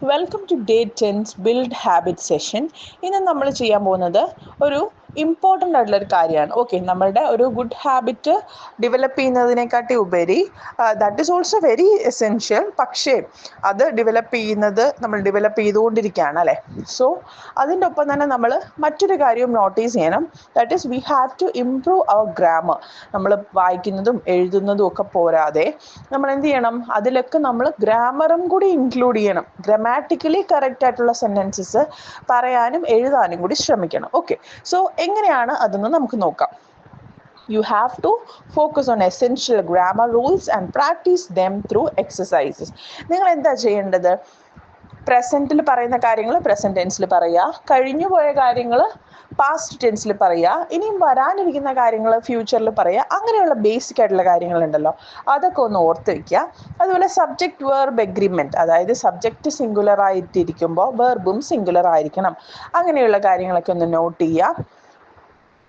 Welcome to day 10 build habit session. ഇന്ന് നമ്മൾ ചെയ്യാൻ പോകുന്നത് ഒരു ഇമ്പോർട്ടൻ്റ് ആയിട്ടുള്ളൊരു കാര്യമാണ്. ഓക്കെ, നമ്മളുടെ ഒരു ഗുഡ് ഹാബിറ്റ് ഡെവലപ്പ് ചെയ്യുന്നതിനെക്കാട്ടി ഉപരി that is also very essential. പക്ഷേ അത് നമ്മൾ ഡെവലപ്പ് ചെയ്തുകൊണ്ടിരിക്കുകയാണ് അല്ലേ. സോ അതിൻ്റെ ഒപ്പം തന്നെ നമ്മൾ മറ്റൊരു കാര്യവും നോട്ടീസ് ചെയ്യണം. That is we have to improve our grammar. നമ്മൾ വായിക്കുന്നതും എഴുതുന്നതും ഒക്കെ പോരാതെ നമ്മൾ എന്ത് ചെയ്യണം, അതിലൊക്കെ നമ്മൾ ഗ്രാമറും കൂടി ഇൻക്ലൂഡ് ചെയ്യണം. ഗ്രാമാറ്റിക്കലി കറക്റ്റ് ആയിട്ടുള്ള സെൻറ്റൻസസ് പറയാനും എഴുതാനും കൂടി ശ്രമിക്കണം. ഓക്കെ, സോ എങ്ങനെയാണ് അതെന്ന് നമുക്ക് നോക്കാം. You have to focus on essential grammar rules and practice them through exercises. നിങ്ങൾ എന്താ ചെയ്യേണ്ടത്? പ്രസൻറ്റിൽ പറയുന്ന കാര്യങ്ങൾ പ്രസൻറ്റ് ടെൻസിൽ പറയുക, കഴിഞ്ഞു പോയ കാര്യങ്ങൾ പാസ്റ്റ് ടെൻസിൽ പറയുക, ഇനിയും വരാനിരിക്കുന്ന കാര്യങ്ങൾ ഫ്യൂച്ചറിൽ പറയുക. അങ്ങനെയുള്ള ബേസിക് ആയിട്ടുള്ള കാര്യങ്ങളുണ്ടല്ലോ, അതൊക്കെ ഒന്ന് ഓർത്ത് വയ്ക്കുക. അതുപോലെ സബ്ജക്റ്റ് വേർബ് എഗ്രിമെൻറ്റ്, അതായത് സബ്ജക്റ്റ് സിംഗുലർ ആയിട്ടിരിക്കുമ്പോൾ വെർബും സിംഗുലർ ആയിരിക്കണം. അങ്ങനെയുള്ള കാര്യങ്ങളൊക്കെ ഒന്ന് നോട്ട് ചെയ്യുക.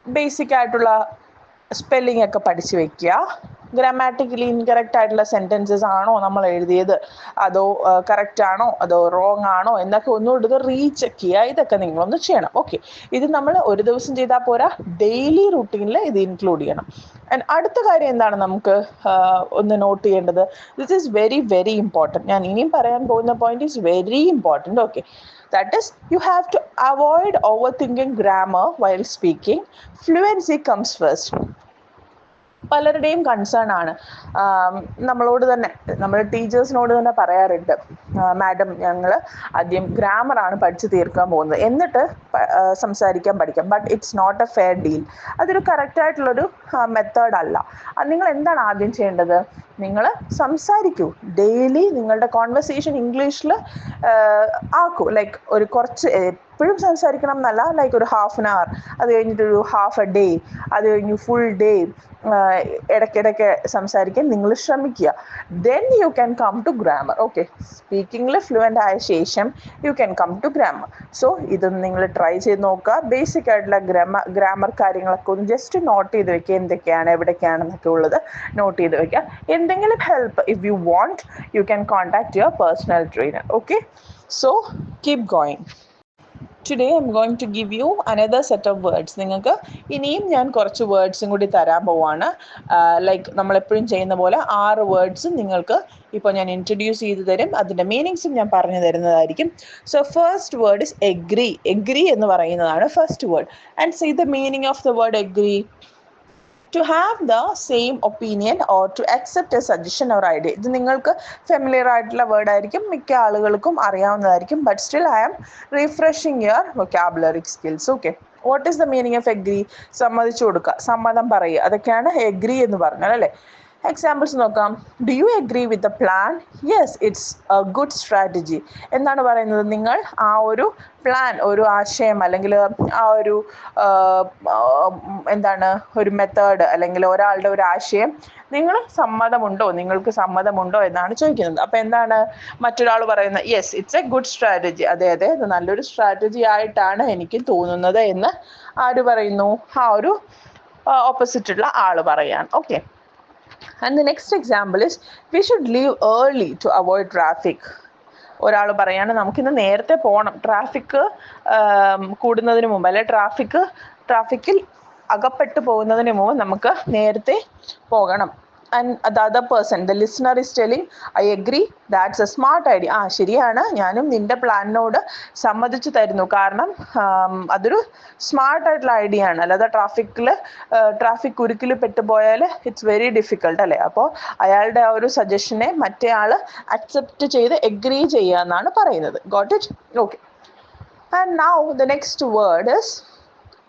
ബേസിക് ആയിട്ടുള്ള സ്പെല്ലിംഗ് ഒക്കെ പഠിച്ചു വെക്കുക. ഗ്രാമാറ്റിക്കലി ഇൻകറക്റ്റ് ആയിട്ടുള്ള സെൻറ്റൻസസ് ആണോ നമ്മൾ എഴുതിയത്, അതോ കറക്റ്റ് ആണോ അതോ റോങ് ആണോ എന്നൊക്കെ ഒന്നുകൂടി റീചെക്ക് ചെയ്യുക. ഇതൊക്കെ നിങ്ങളൊന്ന് ചെയ്യണം. ഓക്കെ, ഇത് നമ്മൾ ഒരു ദിവസം ചെയ്താൽ പോരാ, ഡെയിലി റൂട്ടീനിൽ ഇത് ഇൻക്ലൂഡ് ചെയ്യണം. ആൻഡ് അടുത്ത കാര്യം എന്താണ് നമുക്ക് ഒന്ന് നോട്ട് ചെയ്യേണ്ടത്? This is very very important. ഞാൻ ഇനിയും പറയാൻ പോകുന്ന point is very important. Okay, that is, you have to avoid overthinking grammar while speaking. Fluency comes first. പലരുടെയും കൺസേൺ ആണ്. നമ്മളോട് തന്നെ, നമ്മൾ ടീച്ചേഴ്സിനോട് തന്നെ പറയാറുണ്ട്, മാഡം ഞങ്ങൾ ആദ്യം ഗ്രാമറാണ് പഠിച്ചു തീർക്കാൻ പോകുന്നത്, എന്നിട്ട് സംസാരിക്കാൻ പഠിക്കാം. But it's not a fair deal. അതൊരു കറക്റ്റായിട്ടുള്ളൊരു മെത്തേഡ് അല്ല. നിങ്ങൾ എന്താണ് ആദ്യം ചെയ്യേണ്ടത്? നിങ്ങൾ സംസാരിക്കൂ. ഡെയിലി നിങ്ങളുടെ കോൺവെർസേഷൻ ഇംഗ്ലീഷിൽ ആക്കൂ. ലൈക്ക് ഒരു കുറച്ച്, എപ്പോഴും സംസാരിക്കണം എന്നല്ല, ലൈക്ക് ഒരു ഹാഫ് ആൻ അവർ, അത് കഴിഞ്ഞിട്ടൊരു ഹാഫ് എ ഡേ, അത് കഴിഞ്ഞ് ഫുൾ ഡേ ഇടയ്ക്കിടയ്ക്ക് സംസാരിക്കാൻ നിങ്ങൾ ശ്രമിക്കുക. Then you can come to grammar. Okay, സ്പീക്കിങ്ങിൽ ഫ്ലുവൻ്റ് ആയ ശേഷം you can come to grammar. So ഇതൊന്ന് നിങ്ങൾ ട്രൈ ചെയ്ത് നോക്കുക. ബേസിക് ആയിട്ടുള്ള ഗ്രാമർ കാര്യങ്ങളൊക്കെ ഒന്ന് ജസ്റ്റ് നോട്ട് ചെയ്ത് വെക്കുക. എന്തൊക്കെയാണ് എവിടേക്കാണെന്നൊക്കെ ഉള്ളത് നോട്ട് ചെയ്ത് വെക്കുക. എന്തെങ്കിലും help if you want, you can contact your personal trainer. Okay, so keep going. Today I'm going to give you another set of words. നിങ്ങൾക്ക് ഇനിയും ഞാൻ കുറച്ച് വേർഡ്സും കൂടി തരാൻ പോവാണ്. ലൈക്ക് നമ്മളെപ്പോഴും ചെയ്യുന്ന പോലെ 6 വേർഡ്സും നിങ്ങൾക്ക് ഇപ്പോൾ ഞാൻ ഇൻട്രൊഡ്യൂസ് ചെയ്ത് തരും. അതിൻ്റെ മീനിങ്സും ഞാൻ പറഞ്ഞു തരുന്നതായിരിക്കും. So first word is agree. Agree എന്ന് പറയുന്നതാണ് first word. And see the meaning of the word agree. To have the same opinion or to accept a suggestion or idea. ഇത് നിങ്ങൾക്ക് ഫെമിലിയർ ആയിട്ടുള്ള വേർഡ് ആയിരിക്കും, മിക്ക ആളുകൾക്കും അറിയാവുന്നതായിരിക്കും. But still I am refreshing your vocabulary skills. Okay, what is the meaning of agree? സമ്മതിച്ചു കൊടുക്കുക, സമ്മതം പറയുക, അതൊക്കെയാണ് എഗ്രി എന്ന് പറഞ്ഞാൽ അല്ലേ. എക്സാമ്പിൾസ് നോക്കാം. Do you agree with the plan? Yes, it's a good strategy. എന്താണ് പറയുന്നത്? നിങ്ങൾ ആ ഒരു പ്ലാൻ, ഒരു ആശയം, അല്ലെങ്കിൽ ആ ഒരു ഒരു മെത്തേഡ്, അല്ലെങ്കിൽ ഒരാളുടെ ഒരു ആശയം നിങ്ങൾക്ക് സമ്മതമുണ്ടോ എന്നാണ് ചോദിക്കുന്നത്. അപ്പം എന്താണ് മറ്റൊരാൾ പറയുന്നത്? Yes, it's a good strategy. അതെ അതെ, ഇത് നല്ലൊരു സ്ട്രാറ്റജി ആയിട്ടാണ് എനിക്ക് തോന്നുന്നത് എന്ന് ആര് പറയുന്നു? ആ ഒരു ഓപ്പോസിറ്റുള്ള ആൾ പറയാൻ. Okay, and the next example is we should leave early to avoid traffic. ഒരാൾ പറയാണ് നമുക്കിന്ന് നേരത്തെ പോകണം, ട്രാഫിക് കൂടുന്നതിന് മുമ്പ്, അല്ലെ ട്രാഫിക്കിൽ അകപ്പെട്ടു പോകുന്നതിന് മുമ്പ് നമുക്ക് നേരത്തെ പോകണം. And the other person, the listener is telling, I agree, that's a smart idea. ശരിയാണ്, ഞാനും നിന്റെ പ്ലാനിനോട് സമ്മതിച്ചു തരുന്നു, കാരണം അതൊരു സ്മാർട്ടായിട്ടുള്ള ഐഡിയ ആണ്. അല്ലാതെ ട്രാഫിക് കുരുക്കിൽ പെട്ടുപോയാൽ ഇറ്റ്സ് വെരി ഡിഫിക്കൾട്ട് അല്ലേ. അപ്പോൾ അയാളുടെ ആ ഒരു സജഷനെ മറ്റേ ആൾ അക്സെപ്റ്റ് ചെയ്ത് എഗ്രി ചെയ്യുക എന്നാണ് പറയുന്നത്. Got it? Okay, and now the next word is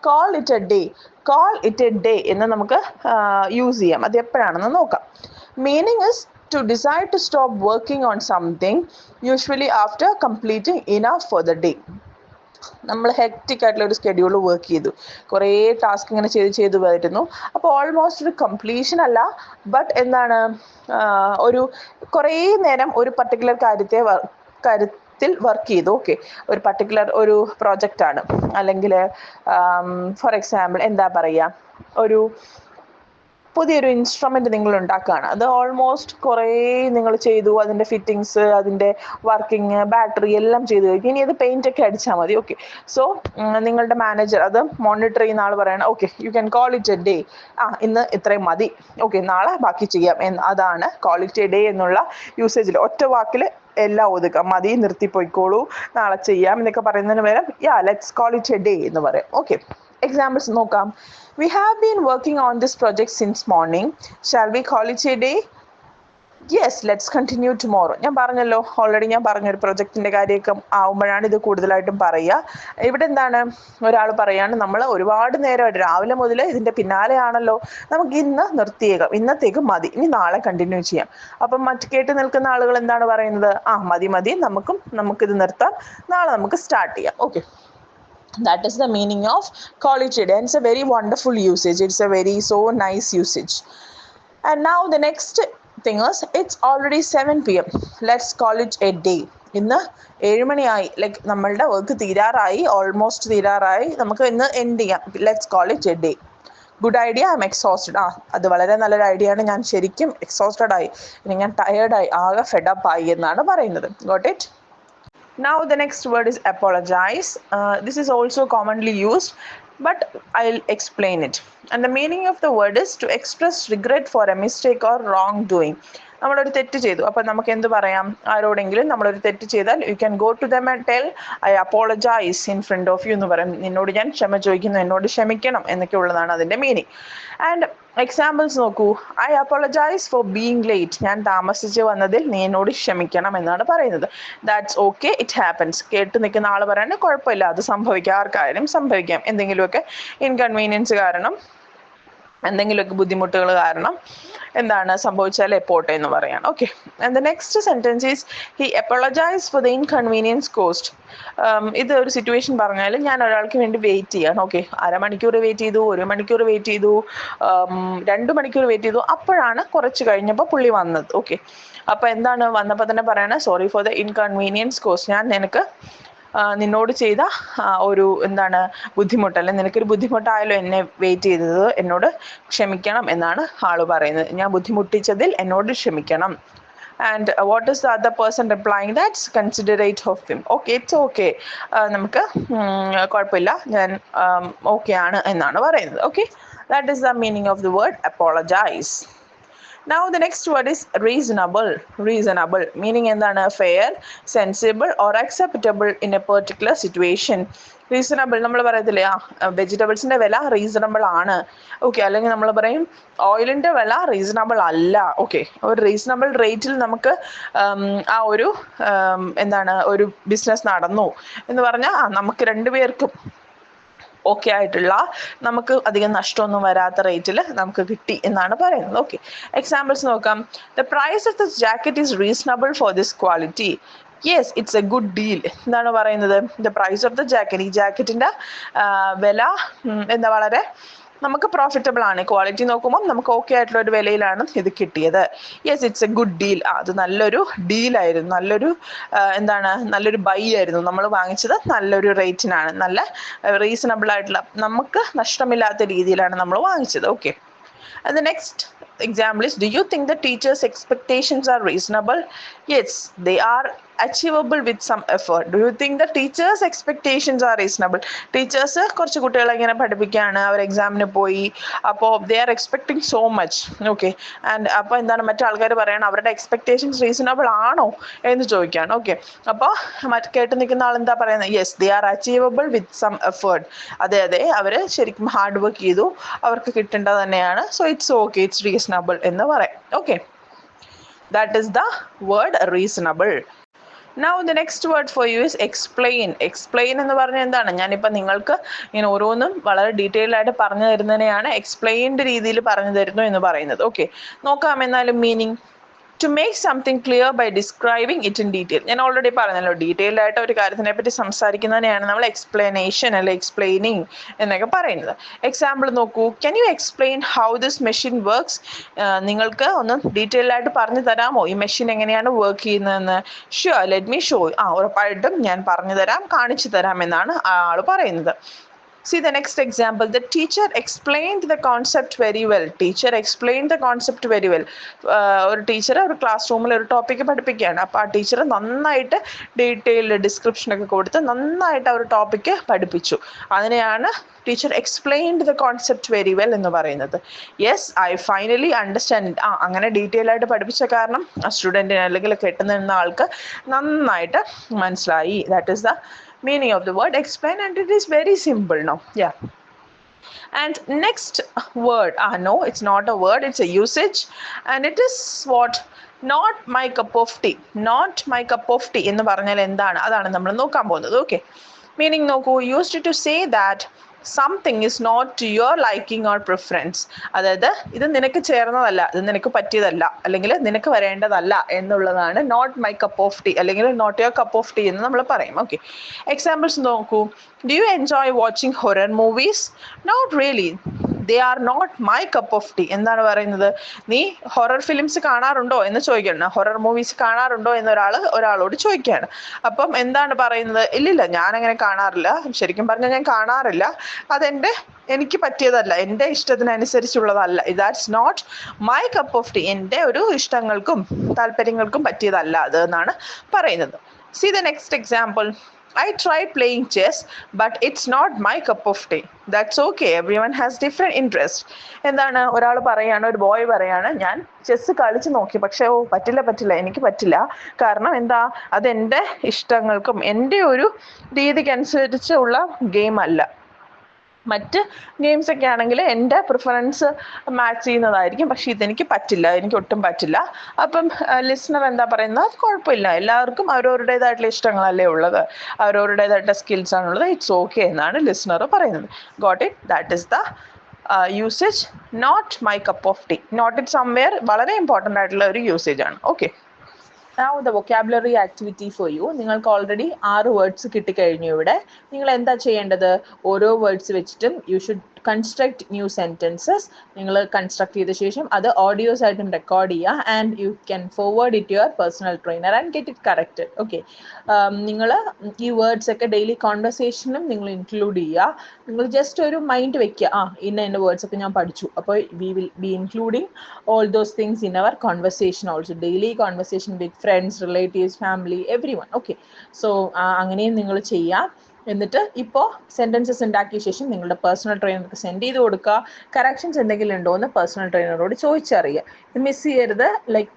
call it a day. Call it a day എന്ന് നമുക്ക് യൂസ് ചെയ്യാം. അത് എപ്പോഴാണെന്ന് നോക്കാം. Meaning is to decide to stop working on something, usually after completing enough for the day. നമ്മൾ hectic ആയിട്ടുള്ള ഒരു schedule work ചെയ്തു, കുറേ ടാസ്ക് ഇങ്ങനെ ചെയ്ത് വരുന്നു. അപ്പോൾ ഓൾമോസ്റ്റ് ഒരു കംപ്ലീഷൻ അല്ല, ബട്ട് എന്താണ്, ഒരു കുറേ നേരം ഒരു പർട്ടിക്കുലർ കാര്യത്തിൽ വർക്ക് ചെയ്തു. ഓക്കെ, ഒരു പർട്ടിക്കുലർ ഒരു പ്രോജക്റ്റ് ആണ്, അല്ലെങ്കിൽ ഫോർ എക്സാമ്പിൾ എന്താ പറയുക, ഒരു പുതിയൊരു ഇൻസ്ട്രുമെന്റ് നിങ്ങൾ ഉണ്ടാക്കുകയാണ്. അത് ഓൾമോസ്റ്റ് കുറേ നിങ്ങൾ ചെയ്തു, അതിന്റെ ഫിറ്റിങ്സ്, അതിന്റെ വർക്കിംഗ്, ബാറ്ററി എല്ലാം ചെയ്തു കഴിഞ്ഞു. ഇനി അത് പെയിന്റ് ഒക്കെ അടിച്ചാൽ മതി. ഓക്കെ, സോ നിങ്ങളുടെ മാനേജർ അത് മോണിറ്റർ ചെയ്യുന്ന ആൾ പറയണം, okay you can call it a day. ഇന്ന് ഇത്രയും മതി, ഓക്കെ നാളെ ബാക്കി ചെയ്യാം. അതാണ് കോൾ ഇറ്റ് എ ഡേ എന്നുള്ള യൂസേജിൽ ഒറ്റ വാക്കിൽ എല്ലാം ഒതുക്കാം. മതി, നിർത്തിപ്പോയിക്കോളൂ, നാളെ ചെയ്യാം എന്നൊക്കെ പറയുന്നതിന് പകരം let's call it a day എന്ന് പറയാം. ഓക്കെ, എക്സാമ്പിൾസ് നോക്കാം. We have been working on this project since morning. Shall we call it a day? Yes, let's continue tomorrow. ഞാൻ പറഞ്ഞല്ലോ, ഓൾറെഡി ഞാൻ പറഞ്ഞൊരു പ്രൊജക്റ്റിന്റെ കാര്യമൊക്കെ ആവുമ്പോഴാണ് ഇത് കൂടുതലായിട്ടും പറയുക. ഇവിടെ എന്താണ്, ഒരാൾ പറയാണ് നമ്മൾ ഒരുപാട് നേരമായിട്ട് രാവിലെ മുതൽ ഇതിന്റെ പിന്നാലെയാണല്ലോ, നമുക്ക് ഇന്ന് നിർത്തിയേക്കാം, ഇന്നത്തേക്ക് മതി, ഇനി നാളെ കണ്ടിന്യൂ ചെയ്യാം. അപ്പം കേട്ട് നിൽക്കുന്ന ആളുകൾ എന്താണ് പറയുന്നത്, മതി, നമുക്കിത് നിർത്താം, നാളെ നമുക്ക് സ്റ്റാർട്ട് ചെയ്യാം. Okay, that is the meaning of call it a day, and it's a very wonderful usage. It's a very so nice usage. And now the next thing is, it's already 7 p.m. let's call it a day. ഇന്ന് 7 മണിയായി, like നമ്മളുടെ work തീരാറായി, almost തീരാറായി, നമുക്ക് ഇന്ന് end ചെയ്യാം. Let's call it a day. Good idea, I M exhausted. അത് വളരെ നല്ലൊരു ഐഡിയ ആണ്, ഞാൻ ശരിക്കും എക്സോസ്റ്റഡ് ആയി, ഇനി ഞാൻ ടയേർഡായി, ആകെ ഫെഡപ്പ് ആയി എന്നാണ് പറയുന്നത്. Got it? Now the next word is apologize. This is also commonly used, but I'll explain it. And the meaning of the word is to express regret for a mistake or wrongdoing. നമ്മളൊരു തെറ്റ് ചെയ്തു, അപ്പം നമുക്ക് എന്ത് പറയാം, ആരോടെങ്കിലും നമ്മളൊരു തെറ്റ് ചെയ്താൽ you can go to them and tell I apologise in front of you എന്ന് പറയും. നിന്നോട് ഞാൻ ക്ഷമ ചോദിക്കുന്നു, എന്നോട് ക്ഷമിക്കണം എന്നൊക്കെ ഉള്ളതാണ് അതിൻ്റെ മീനിങ്. ആൻഡ് എക്സാമ്പിൾസ് നോക്കൂ. I apologise for being late. ഞാൻ താമസിച്ച് വന്നതിൽ നീ എന്നോട് ക്ഷമിക്കണം എന്നാണ് പറയുന്നത്. That's okay, it happens. കേട്ട് നിൽക്കുന്ന ആൾ പറയാണ് കുഴപ്പമില്ല, അത് സംഭവിക്കാം, ആർക്കായാലും സംഭവിക്കാം, എന്തെങ്കിലുമൊക്കെ ഇൻകൺവീനിയൻസ് കാരണം, എന്തെങ്കിലുമൊക്കെ ബുദ്ധിമുട്ടുകൾ കാരണം എന്താണ് സംഭവിച്ചാൽ പോട്ടെ എന്ന് പറയാണ്. Okay, and the next sentence is he apologise for the inconvenience cost. ഇത് ഒരു സിറ്റുവേഷൻ പറഞ്ഞാൽ, ഞാൻ ഒരാൾക്ക് വേണ്ടി വെയിറ്റ് ചെയ്യാണ്. ഓക്കെ, അരമണിക്കൂർ വെയിറ്റ് ചെയ്തു, 1 മണിക്കൂർ വെയിറ്റ് ചെയ്തു, 2 മണിക്കൂർ വെയിറ്റ് ചെയ്തു, അപ്പോഴാണ് കുറച്ച് കഴിഞ്ഞപ്പോൾ പുള്ളി വന്നത്. ഓക്കെ, അപ്പോൾ എന്താണ് വന്നപ്പോൾ തന്നെ പറയണ, sorry for the inconvenience cost. ഞാൻ നിന്നോട് ചെയ്ത ഒരു ബുദ്ധിമുട്ട്, അല്ലെങ്കിൽ നിനക്കൊരു ബുദ്ധിമുട്ടായാലോ എന്നെ വെയിറ്റ് ചെയ്തത്, എന്നോട് ക്ഷമിക്കണം എന്നാണ് ആള് പറയുന്നത്. ഞാൻ ബുദ്ധിമുട്ടിച്ചതിൽ എന്നോട് ക്ഷമിക്കണം. And what is the other person replying, that's considerate of him. Okay, it's okay, നമുക്ക് കുഴപ്പമില്ല, ഞാൻ ഓക്കെ ആണ് എന്നാണ് പറയുന്നത്. Okay, that is the meaning of the word apologise. Now the next word is reasonable. Reasonable meaning എന്താണ്, fair, sensible or acceptable in a particular situation. Reasonable നമ്മൾ പറയത്തില്ലേ, വെജിറ്റബിൾസിന്റെ വില റീസണബിൾ ആണ്. ഓക്കെ, അല്ലെങ്കിൽ നമ്മൾ പറയും ഓയിലിന്റെ വില റീസണബിൾ അല്ല. ഓക്കെ, ഒരു റീസണബിൾ റേറ്റിൽ നമുക്ക് ഒരു ബിസിനസ് നടന്നു എന്ന് പറഞ്ഞാൽ നമുക്ക് രണ്ടുപേർക്കും ഓക്കെ ആയിട്ടുള്ള, നമുക്ക് അധികം നഷ്ടമൊന്നും വരാത്ത റേറ്റിൽ നമുക്ക് കിട്ടി എന്നാണ് പറയുന്നത്. ഓക്കെ, എക്സാമ്പിൾസ് നോക്കാം. The price of this jacket is reasonable for this quality. Yes, it's a good deal. എന്താണ് പറയുന്നത്, the price of the jacket, ഈ ജാക്കറ്റിന്റെ വില വളരെ നമുക്ക് പ്രോഫിറ്റബിൾ ആണ്, ക്വാളിറ്റി നോക്കുമ്പോൾ നമുക്ക് ഓക്കെ ആയിട്ടുള്ള ഒരു വിലയിലാണ് ഇത് കിട്ടിയത്. Yes, it's a good deal. അത് നല്ലൊരു ഡീലായിരുന്നു, നല്ലൊരു ബൈ ആയിരുന്നു, നമ്മൾ വാങ്ങിച്ചത് നല്ലൊരു റേറ്റിനാണ്, നല്ല റീസണബിൾ ആയിട്ടുള്ള, നമുക്ക് നഷ്ടമില്ലാത്ത രീതിയിലാണ് നമ്മൾ വാങ്ങിച്ചത്. Okay, and the next example is, do you think the teachers' expectations are reasonable? Yes, they are achievable with some effort. Do you think the teachers' expectations are reasonable? Teachers കുറച്ച് കുട്ടികളെ ഇങ്ങനെ പഠിപ്പിക്കുകയാണ്, അവർ എക്സാമിന് പോയി, അപ്പോൾ they are expecting so much. Okay, and അപ്പോൾ എന്താണ് മറ്റു ആൾക്കാർ പറയണം, അവരുടെ എക്സ്പെക്ടേഷൻസ് റീസണബിൾ ആണോ എന്ന് ചോദിക്കുകയാണ്. ഓക്കെ, അപ്പോൾ കേട്ട് നിൽക്കുന്ന ആൾ എന്താ പറയുന്നത്, yes, they are achievable with some effort. അതെ, അവർ ശരിക്കും ഹാർഡ് വർക്ക് ചെയ്തു, അവർക്ക് കിട്ടേണ്ടത് തന്നെയാണ്. So it's okay, it's reasonable എന്ന് പറയാം. Okay, that is the word reasonable. Now the next word for you is explain. Explain എന്ന് പറഞ്ഞാൽ എന്താണ്, ഞാനിപ്പോൾ നിങ്ങൾക്ക് ഇങ്ങനെ ഓരോന്നും വളരെ ഡീറ്റെയിൽ ആയിട്ട് പറഞ്ഞു തരുന്നതിനെയാണ് എക്സ്പ്ലെയിൻഡ് രീതിയിൽ പറഞ്ഞു തരുന്നു എന്ന് പറയുന്നത്. ഓക്കെ, നോക്കാം എന്നാലും meaning. To make something clear by describing it in detail. ഞാൻ ഓൾറെഡി പറഞ്ഞല്ലോ, ഡീറ്റെയിൽഡ് ആയിട്ട് ഒരു കാര്യത്തിനെ പറ്റി സംസാരിക്കുന്നതിനെയാണ് നമ്മൾ എക്സ്പ്ലനേഷൻ അല്ലെ എക്സ്പ്ലെയിനിങ് എന്നൊക്കെ പറയുന്നത്. എക്സാമ്പിൾ നോക്കൂ. Can you explain how this machine works? നിങ്ങൾക്ക് ഒന്ന് ഡീറ്റെയിൽഡ് ആയിട്ട് പറഞ്ഞു തരാമോ ഈ മെഷീൻ എങ്ങനെയാണ് വർക്ക് ചെയ്യുന്നതെന്ന്? Sure, let me show you. ഉറപ്പായിട്ടും ഞാൻ പറഞ്ഞു തരാം, കാണിച്ചു തരാം എന്നാണ് ആൾ പറയുന്നത്. See the next example. The teacher explained the concept very well. Teacher explained the concept very well. ഒരു ടീച്ചർ ഒരു ക്ലാസ് റൂമിൽ ഒരു ടോപ്പിക്ക് പഠിപ്പിക്കുകയാണ്. അപ്പോൾ ആ ടീച്ചർ നന്നായിട്ട് ഡീറ്റെയിൽഡ് ഡിസ്ക്രിപ്ഷൻ ഒക്കെ കൊടുത്ത് നന്നായിട്ട് ആ ഒരു ടോപ്പിക്ക് പഠിപ്പിച്ചു. അതിനെയാണ് teacher explained the concept very well എന്ന് പറയുന്നത്. Yes, I finally understand. അങ്ങനെ ഡീറ്റെയിൽ ആയിട്ട് പഠിപ്പിച്ച കാരണം ആ സ്റ്റുഡൻറ്റിന് അല്ലെങ്കിൽ കേട്ടുനിന്ന ആൾക്ക് നന്നായിട്ട് മനസ്സിലായി. That is the meaning of the word explain, and it is very simple now. Yeah. And next word, no, it's not a word, it's a usage, and it is what? Not my cup of tea. Not my cup of tea എന്ന് പറഞ്ഞാൽ എന്താണ്? അതാണ് നമ്മൾ നോക്കാൻ പോകുന്നത്. Okay, meaning നോക്കൂ. Used to say that something is not to your liking or preference. അതായത് ഇത് നിനക്ക് ചേർന്നതല്ല, ഇത് നിനക്ക് പറ്റിയതല്ല, അല്ലെങ്കിൽ നിനക്ക് വരേണ്ടതല്ല എന്നുള്ളതാണ് not my cup of tea അല്ലെങ്കിൽ not your cup of tea എന്ന് നമ്മൾ പറയും. ഓക്കെ, എക്സാമ്പിൾസ് നോക്കൂ. Do you enjoy watching horror movies? Not really, they are not my cup of tea. എന്താണ് പറയുന്നത്? നീ ഹൊറർ ഫിലിംസ് കാണാറുണ്ടോ എന്ന് ചോദിക്കണം. ഹൊറർ മൂവീസ് കാണാറുണ്ടോ എന്ന് ഒരാളോട് ചോദിക്കുകയാണ്. അപ്പം എന്താണ് പറയുന്നത്? ഇല്ലില്ല, ഞാനങ്ങനെ കാണാറില്ല. ശരിക്കും പറഞ്ഞാൽ ഞാൻ കാണാറില്ല, എനിക്ക് പറ്റിയതല്ല, എൻ്റെ ഇഷ്ടത്തിനനുസരിച്ചുള്ളതല്ല. That's not my cup of tea. എൻ്റെ ഒരു ഇഷ്ടങ്ങൾക്കും താല്പര്യങ്ങൾക്കും പറ്റിയതല്ല അത് എന്നാണ് പറയുന്നത്. See the next example. I tried playing chess, but it's not my cup of tea. That's okay. Everyone has different interest. എന്താണ് ഒരാൾ പറയാണ്, ഒരു ബോയ് പറയാണ്, ഞാൻ ചെസ് കളിച്ച് നോക്കി, പക്ഷേ പറ്റില്ല, എനിക്ക് പറ്റില്ല. കാരണം എന്താ? അതെൻ്റെ ഇഷ്ടങ്ങൾക്കും എൻ്റെ ഒരു രീതിക്കനുസരിച്ചുള്ള ഗെയിം അല്ല. മറ്റ് ഗെയിംസ് ഒക്കെ ആണെങ്കിൽ എൻ്റെ പ്രിഫറൻസ് മാച്ച് ചെയ്യുന്നതായിരിക്കും, പക്ഷെ ഇതെനിക്ക് പറ്റില്ല, എനിക്ക് ഒട്ടും പറ്റില്ല. അപ്പം ലിസ്ണർ എന്താ പറയുന്നത്? കുഴപ്പമില്ല, എല്ലാവർക്കും അവരവരുടേതായിട്ടുള്ള ഇഷ്ടങ്ങളല്ലേ ഉള്ളത്, അവരവരുടേതായിട്ടുള്ള സ്കിൽസ് ആണുള്ളത്, ഇറ്റ്സ് ഓക്കെ എന്നാണ് ലിസ്ണർ പറയുന്നത്. Got it? That is the usage not my cup of tea. Note it somewhere വളരെ ഇമ്പോർട്ടൻ്റ് ആയിട്ടുള്ള ഒരു യൂസേജ് ആണ്. Okay, now the vocabulary activity for you. നിങ്ങൾക്ക് ഓൾറെഡി 6 വേർഡ്സ് കിട്ടിക്കഴിഞ്ഞു. ഇവിടെ നിങ്ങൾ എന്താ ചെയ്യേണ്ടത്? ഓരോ വേർഡ്സ് വെച്ചിട്ടും you should construct new sentences. നിങ്ങൾ കൺസ്ട്രക്ട് ചെയ്ത ശേഷം അത് ഓഡിയോസ് ആയിട്ടും റെക്കോർഡ് ചെയ്യുക, and you can forward it your personal trainer and get it corrected. Okay, നിങ്ങൾ ഈ വേർഡ്സ് ഒക്കെ ഡെയിലി കോൺവെർസേഷനും നിങ്ങൾ ഇൻക്ലൂഡ് ചെയ്യുക. നിങ്ങൾ ജസ്റ്റ് ഒരു മൈൻഡ് വെക്കുക, ഇന്ന വേർഡ്സ് ഒക്കെ ഞാൻ പഠിച്ചു, അപ്പോൾ we will be including all those things in our conversation also. Daily conversation with friends, relatives, family, everyone. Okay, so അങ്ങനെയും നിങ്ങൾ ചെയ്യുക. എന്നിട്ട് ഇപ്പോൾ സെൻറ്റൻസസ് ഉണ്ടാക്കിയ ശേഷം നിങ്ങളുടെ പേഴ്സണൽ ട്രെയിനർക്ക് സെൻഡ് ചെയ്ത് കൊടുക്കുക. കറക്ഷൻസ് എന്തെങ്കിലും ഉണ്ടോ എന്ന് പേഴ്സണൽ ട്രെയിനറോട് ചോദിച്ചറിയുക. ഇത് മിസ് ചെയ്യരുത്. Like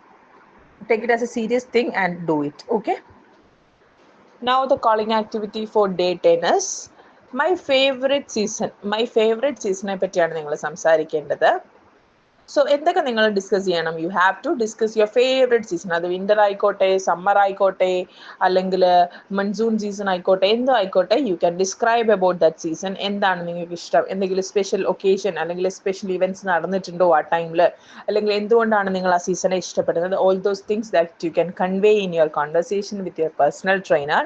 take it as A serious thing and do it. Okay, now the calling activity for day 10 is my favorite season. My favorite season പറ്റിയാണ് നിങ്ങൾ സംസാരിക്കേണ്ടത്. സോ എന്തൊക്കെ നിങ്ങൾ ഡിസ്കസ് ചെയ്യണം? You have to discuss your favourite season. അത് winter ആയിക്കോട്ടെ, summer ആയിക്കോട്ടെ, അല്ലെങ്കിൽ മൺസൂൺ സീസൺ ആയിക്കോട്ടെ, എന്തോ ആയിക്കോട്ടെ, you can describe about that season. എന്താണ് നിങ്ങൾക്ക് ഇഷ്ടം? എന്തെങ്കിലും സ്പെഷ്യൽ ഒക്കേഷൻ അല്ലെങ്കിൽ സ്പെഷ്യൽ ഇവൻറ്റ്സ് നടന്നിട്ടുണ്ടോ ആ ടൈമിൽ? അല്ലെങ്കിൽ എന്തുകൊണ്ടാണ് നിങ്ങൾ ആ സീസണെ ഇഷ്ടപ്പെടുന്നത്? All those things that you can convey in your conversation with your personal trainer,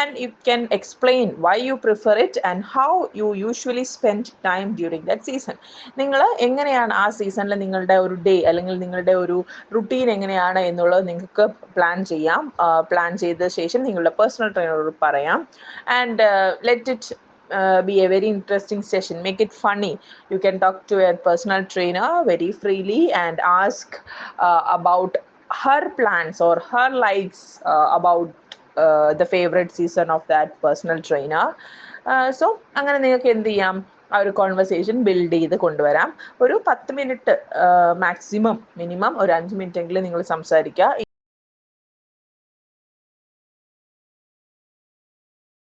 and you can explain why you prefer it and how you usually spend time during that season. നിങ്ങൾ എങ്ങനെയാണ് ആ സീസണിൽ നിങ്ങളുടെ ഒരു day അല്ലെങ്കിൽ നിങ്ങളുടെ ഒരു routine എങ്ങനെയാണ് എന്നുള്ളത് നിങ്ങൾക്ക് പ്ലാൻ ചെയ്യാം. പ്ലാൻ ചെയ്ത ശേഷം നിങ്ങളുടെ പേഴ്സണൽ ട്രെയിനറോട് പറയാം. And let it be a very interesting session. Make it funny. You can talk to your personal trainer very freely and ask about her plans or her likes about the favorite season of that personal trainer. So അങ്ങനെ നിങ്ങൾക്ക് എന്ത് ചെയ്യാം? ആ ഒരു conversation build ചെയ്ത് കൊണ്ടുവരാം. ഒരു 10 minute maximum, minimum ഒരു 5 മിനിറ്റ് എങ്കിലും നിങ്ങൾ സംസാരിക്കുക.